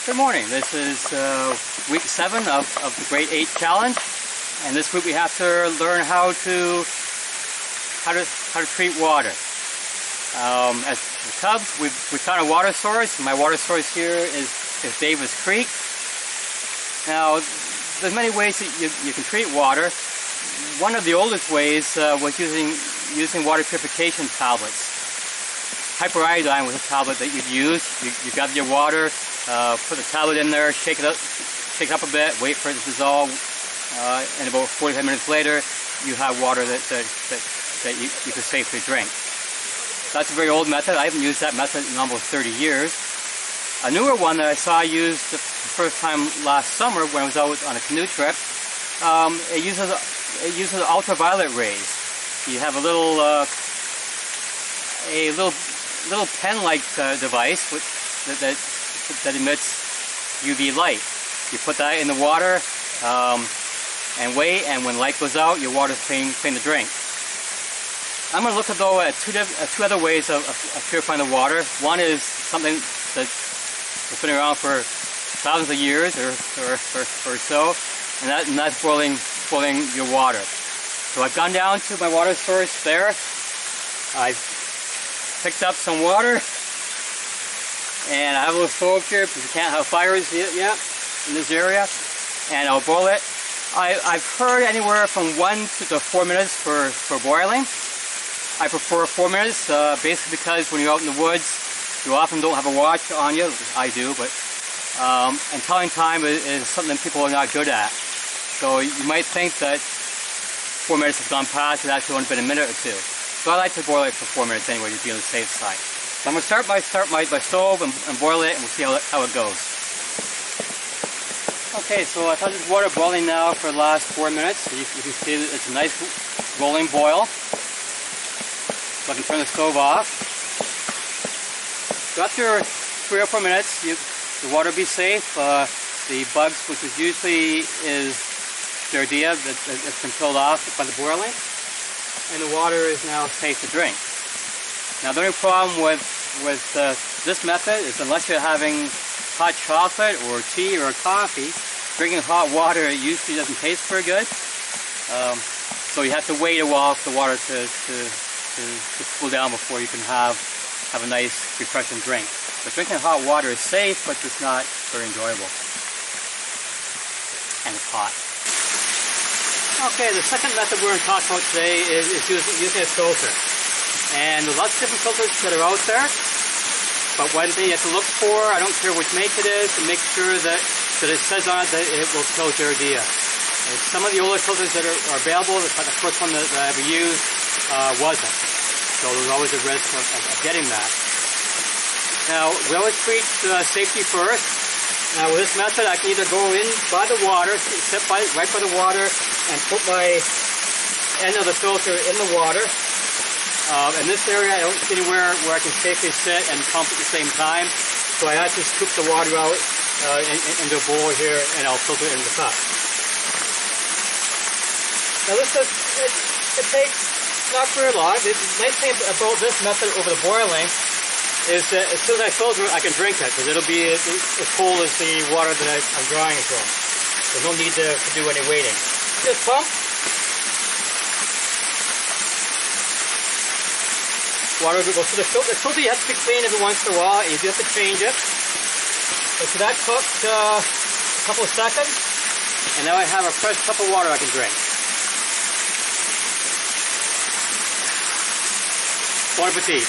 Good morning. This is week 7 of the Great 8 Challenge, and this week we have to learn how to treat water. As the Cubs, we found a water source. My water source here is Davis Creek. Now, there's many ways that you can treat water. One of the oldest ways was using water purification tablets. Hyperiodine was a tablet that you'd use. You grab your water, put the tablet in there, shake it up a bit, wait for it to dissolve, and about 45 minutes later, you have water that you can safely drink. That's a very old method. I haven't used that method in almost 30 years. A newer one that I saw used the first time last summer when I was out on a canoe trip, it uses ultraviolet rays. You have a little pen-like device that emits UV light. You put that in the water and wait, and when light goes out, your water's clean to drink. I'm going to look at two other ways of purifying the water. One is something that's been around for thousands of years or so, and that's boiling your water. So I've gone down to my water source there. I've picked up some water, and I have a little stove here because we can't have fires yet in this area, and I'll boil it. I've heard anywhere from 1 to 4 minutes for boiling. I prefer 4 minutes, basically because when you're out in the woods, you often don't have a watch on you. I do, but and telling time is something people are not good at. So you might think that 4 minutes has gone past, it's actually only been a minute or two. So I like to boil it for 4 minutes anyway, to be on the safe side. So I'm going to start my stove and boil it, and we'll see how it goes. Okay, so I've had this water boiling now for the last 4 minutes. You can see that it's a nice rolling boil. So I can turn the stove off. So after 3 or 4 minutes, the water will be safe. The bugs, which usually is Giardia, that's been killed off by the boiling. And the water is now safe to drink. Now the only problem with this method is unless you're having hot chocolate or tea or coffee, drinking hot water usually doesn't taste very good. So you have to wait a while for the water to cool down before you can have a nice refreshing drink. But drinking hot water is safe, but it's not very enjoyable. And it's hot. Okay, the second method we're going to talk about today is using a filter. And there's lots of different filters that are out there. But one thing you have to look for, I don't care which make it is, to make sure that it says on it that it will kill Giardia. And some of the older filters that are available, the first one that I ever used wasn't. So there's always a risk of getting that. Now, we always treat safety first. Now with this method, I can either go in by the water, sit right by the water, and put my end of the filter in the water. In this area, I don't see anywhere where I can safely sit and pump at the same time. So I actually scoop the water out into a bowl here, and I'll filter it in the cup. Now it takes not very long. The nice thing about this method over the boiling is that as soon as I filter it, I can drink it, because it'll be as cold as the water that I'm drying it from. There's no need to do any waiting. Just pump. Water will go through the filter. The filter you have to be clean every once in a while, and you do have to change it. So that took a couple of seconds, and now I have a fresh cup of water I can drink. Bon appetit.